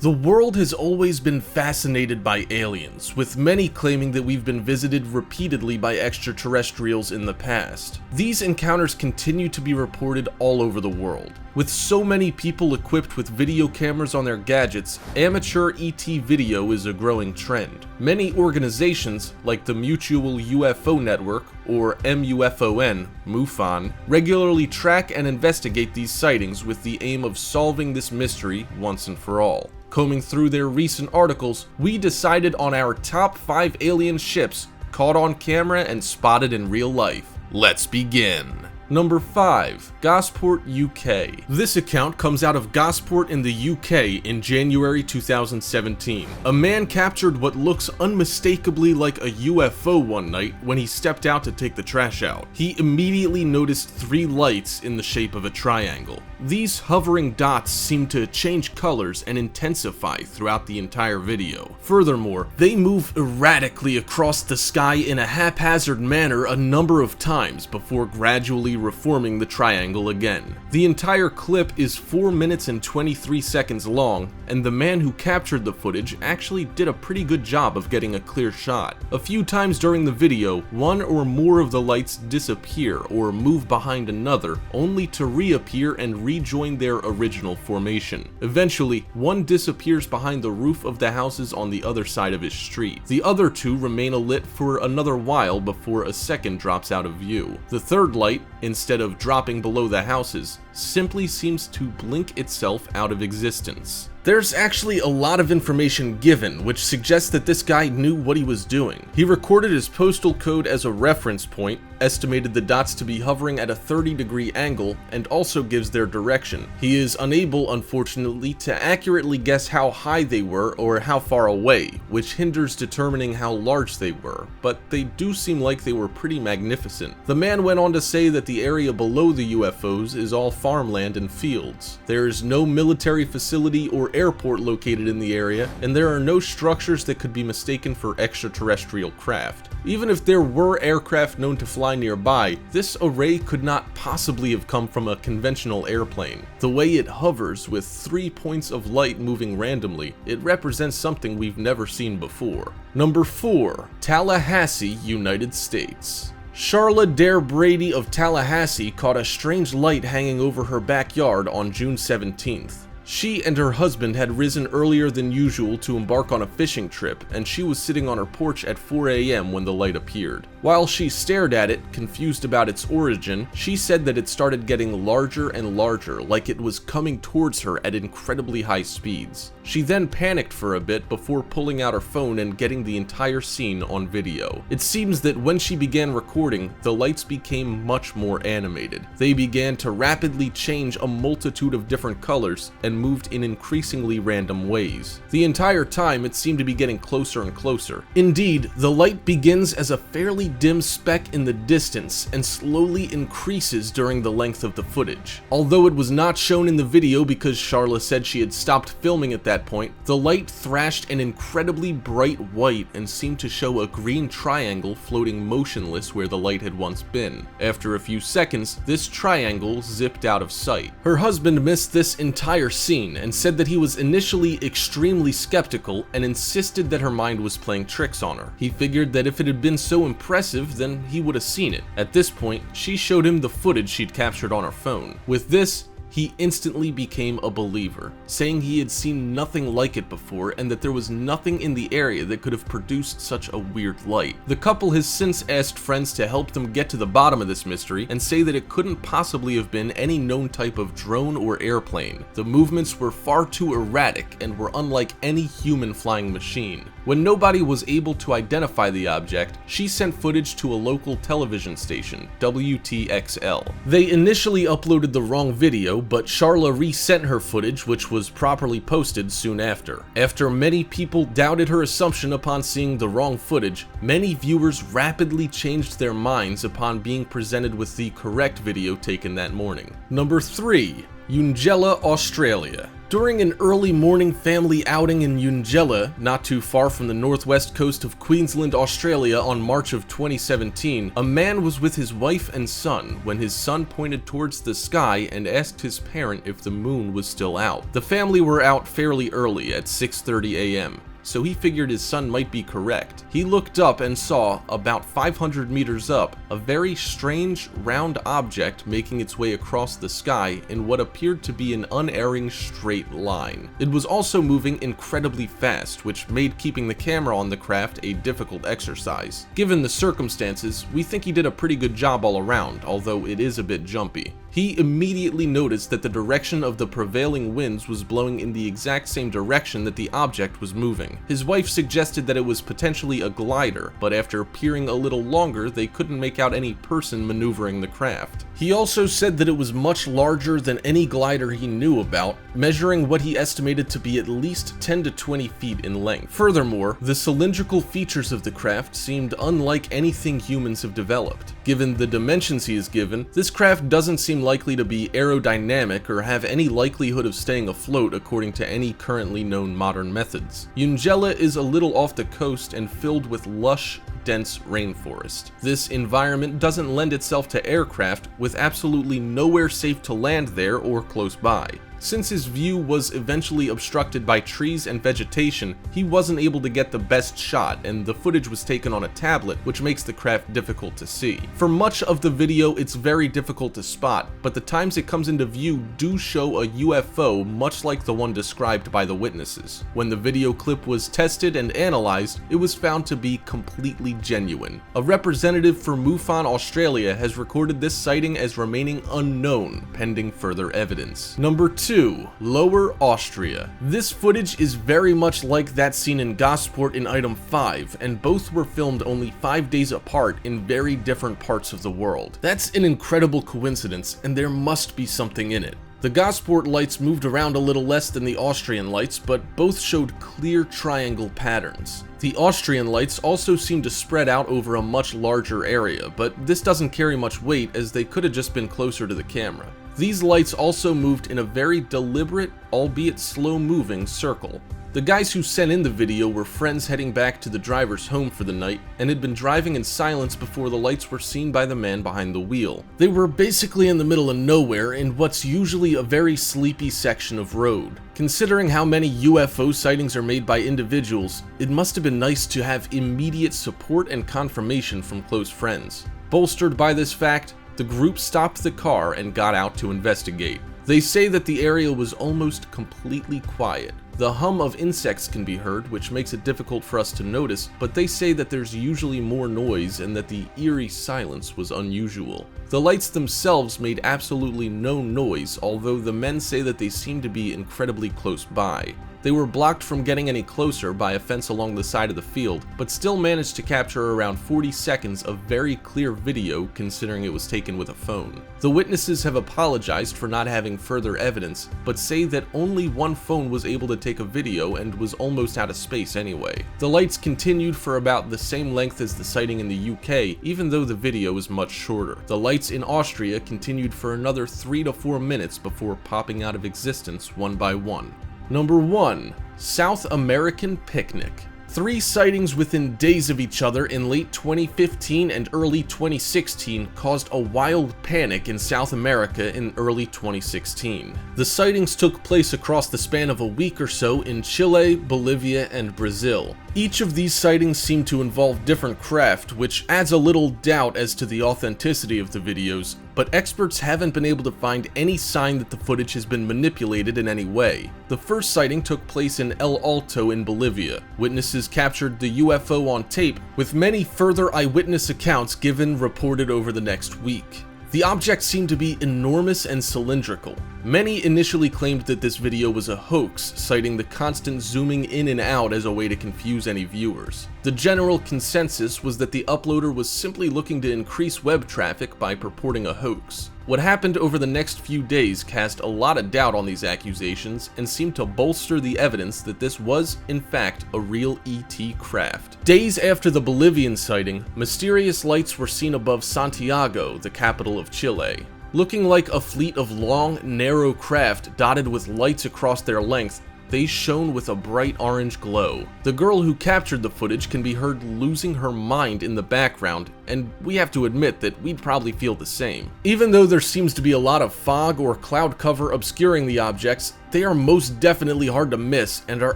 The world has always been fascinated by aliens, with many claiming that we've been visited repeatedly by extraterrestrials in the past. These encounters continue to be reported all over the world. With so many people equipped with video cameras on their gadgets, amateur ET video is a growing trend. Many organizations, like the Mutual UFO Network, or MUFON, MUFON, regularly track and investigate these sightings with the aim of solving this mystery once and for all. Combing through their recent articles, we decided on our top 5 alien ships caught on camera and spotted in real life. Let's begin. Number 5. Gosport UK. This account comes out of Gosport in the UK in January 2017. A man captured what looks unmistakably like a UFO one night when he stepped out to take the trash out. He immediately noticed 3 lights in the shape of a triangle. These hovering dots seem to change colors and intensify throughout the entire video. Furthermore, they move erratically across the sky in a haphazard manner a number of times before gradually reforming the triangle again. The entire clip is 4 minutes and 23 seconds long, and the man who captured the footage actually did a pretty good job of getting a clear shot. A few times during the video, one or more of the lights disappear or move behind another, only to reappear and rejoin their original formation. Eventually, one disappears behind the roof of the houses on the other side of his street. The other 2 remain alit for another while before a second drops out of view. The third light, instead of dropping below the houses, simply seems to blink itself out of existence. There's actually a lot of information given, which suggests that this guy knew what he was doing. He recorded his postal code as a reference point, estimated the dots to be hovering at a 30-degree angle, and also gives their direction. He is unable, unfortunately, to accurately guess how high they were or how far away, which hinders determining how large they were, but they do seem like they were pretty magnificent. The man went on to say that the area below the UFOs is all farmland and fields. There is no military facility or airport located in the area, and there are no structures that could be mistaken for extraterrestrial craft. Even if there were aircraft known to fly nearby, this array could not possibly have come from a conventional airplane. The way it hovers with 3 points of light moving randomly, it represents something we've never seen before. Number 4. Tallahassee, United States. Charla Dare Brady of Tallahassee caught a strange light hanging over her backyard on June 17th. She and her husband had risen earlier than usual to embark on a fishing trip, and she was sitting on her porch at 4 a.m. when the light appeared. While she stared at it, confused about its origin, she said that it started getting larger and larger, like it was coming towards her at incredibly high speeds. She then panicked for a bit before pulling out her phone and getting the entire scene on video. It seems that when she began recording, the lights became much more animated. They began to rapidly change a multitude of different colors and moved in increasingly random ways. The entire time, it seemed to be getting closer and closer. Indeed, the light begins as a fairly dim speck in the distance and slowly increases during the length of the footage. Although it was not shown in the video because Charla said she had stopped filming at that point, the light thrashed an incredibly bright white and seemed to show a green triangle floating motionless where the light had once been. After a few seconds, this triangle zipped out of sight. Her husband missed this entire scene and said that he was initially extremely skeptical and insisted that her mind was playing tricks on her. He figured that if it had been so impressive, then he would have seen it. At this point, she showed him the footage she'd captured on her phone. With this, he instantly became a believer, saying he had seen nothing like it before and that there was nothing in the area that could have produced such a weird light. The couple has since asked friends to help them get to the bottom of this mystery and say that it couldn't possibly have been any known type of drone or airplane. The movements were far too erratic and were unlike any human flying machine. When nobody was able to identify the object, she sent footage to a local television station, WTXL. They initially uploaded the wrong video, but Charla resent her footage, which was properly posted soon after. After many people doubted her assumption upon seeing the wrong footage, many viewers rapidly changed their minds upon being presented with the correct video taken that morning. Number 3. Eungella, Australia. During an early morning family outing in Eungella, not too far from the northwest coast of Queensland, Australia on March of 2017, a man was with his wife and son when his son pointed towards the sky and asked his parent if the moon was still out. The family were out fairly early at 6:30 a.m. so he figured his son might be correct. He looked up and saw, about 500 meters up, a very strange, round object making its way across the sky in what appeared to be an unerring straight line. It was also moving incredibly fast, which made keeping the camera on the craft a difficult exercise. Given the circumstances, we think he did a pretty good job all around, although it is a bit jumpy. He immediately noticed that the direction of the prevailing winds was blowing in the exact same direction that the object was moving. His wife suggested that it was potentially a glider, but after peering a little longer, they couldn't make out any person maneuvering the craft. He also said that it was much larger than any glider he knew about, measuring what he estimated to be at least 10 to 20 feet in length. Furthermore, the cylindrical features of the craft seemed unlike anything humans have developed. Given the dimensions he is given, this craft doesn't seem likely to be aerodynamic or have any likelihood of staying afloat according to any currently known modern methods. Eungella is a little off the coast and filled with lush, dense rainforest. This environment doesn't lend itself to aircraft, with absolutely nowhere safe to land there or close by. Since his view was eventually obstructed by trees and vegetation, he wasn't able to get the best shot, and the footage was taken on a tablet, which makes the craft difficult to see. For much of the video, it's very difficult to spot, but the times it comes into view do show a UFO much like the one described by the witnesses. When the video clip was tested and analyzed, it was found to be completely genuine. A representative for MUFON Australia has recorded this sighting as remaining unknown, pending further evidence. Number 2. Lower Austria. This footage is very much like that seen in Gosport in Item 5, and both were filmed only 5 days apart in very different parts of the world. That's an incredible coincidence, and there must be something in it. The Gosport lights moved around a little less than the Austrian lights, but both showed clear triangle patterns. The Austrian lights also seemed to spread out over a much larger area, but this doesn't carry much weight as they could have just been closer to the camera. These lights also moved in a very deliberate, albeit slow-moving circle. The guys who sent in the video were friends heading back to the driver's home for the night and had been driving in silence before the lights were seen by the man behind the wheel. They were basically in the middle of nowhere in what's usually a very sleepy section of road. Considering how many UFO sightings are made by individuals, it must have been nice to have immediate support and confirmation from close friends. Bolstered by this fact, the group stopped the car and got out to investigate. They say that the area was almost completely quiet. The hum of insects can be heard, which makes it difficult for us to notice, but they say that there's usually more noise and that the eerie silence was unusual. The lights themselves made absolutely no noise, although the men say that they seemed to be incredibly close by. They were blocked from getting any closer by a fence along the side of the field, but still managed to capture around 40 seconds of very clear video considering it was taken with a phone. The witnesses have apologized for not having further evidence, but say that only one phone was able to take a video and was almost out of space anyway. The lights continued for about the same length as the sighting in the UK, even though the video is much shorter. The lights in Austria continued for another 3 to 4 minutes before popping out of existence one by one. Number 1. South American Picnic. 3 sightings within days of each other in late 2015 and early 2016 caused a wild panic in South America in early 2016. The sightings took place across the span of a week or so in Chile, Bolivia, and Brazil. Each of these sightings seem to involve different craft, which adds a little doubt as to the authenticity of the videos, but experts haven't been able to find any sign that the footage has been manipulated in any way. The first sighting took place in El Alto in Bolivia. Witnesses captured the UFO on tape, with many further eyewitness accounts given reported over the next week. The object seemed to be enormous and cylindrical. Many initially claimed that this video was a hoax, citing the constant zooming in and out as a way to confuse any viewers. The general consensus was that the uploader was simply looking to increase web traffic by purporting a hoax. What happened over the next few days cast a lot of doubt on these accusations and seemed to bolster the evidence that this was, in fact, a real ET craft. Days after the Bolivian sighting, mysterious lights were seen above Santiago, the capital of Chile. Looking like a fleet of long, narrow craft dotted with lights across their length, they shone with a bright orange glow. The girl who captured the footage can be heard losing her mind in the background, and we have to admit that we'd probably feel the same. Even though there seems to be a lot of fog or cloud cover obscuring the objects, they are most definitely hard to miss and are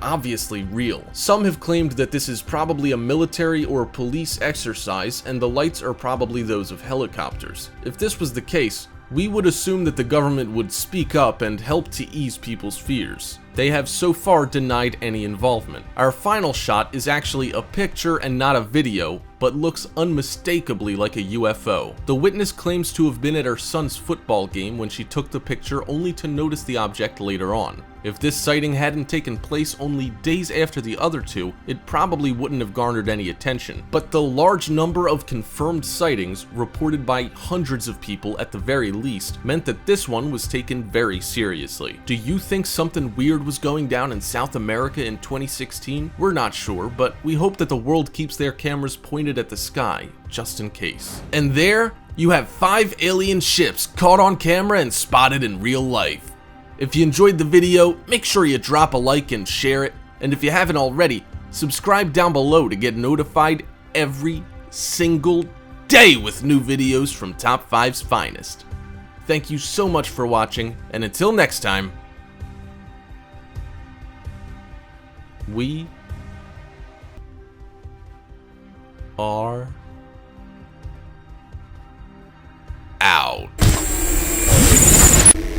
obviously real. Some have claimed that this is probably a military or police exercise, and the lights are probably those of helicopters. If this was the case, we would assume that the government would speak up and help to ease people's fears. They have so far denied any involvement. Our final shot is actually a picture and not a video, but looks unmistakably like a UFO. The witness claims to have been at her son's football game when she took the picture, only to notice the object later on. If this sighting hadn't taken place only days after the other two, it probably wouldn't have garnered any attention. But the large number of confirmed sightings, reported by hundreds of people at the very least, meant that this one was taken very seriously. Do you think something weird was going down in South America in 2016? We're not sure, but we hope that the world keeps their cameras pointed at the sky, just in case. And there, you have 5 alien ships caught on camera and spotted in real life. If you enjoyed the video, make sure you drop a like and share it, and if you haven't already, subscribe down below to get notified every single day with new videos from Top 5's finest. Thank you so much for watching, and until next time, we are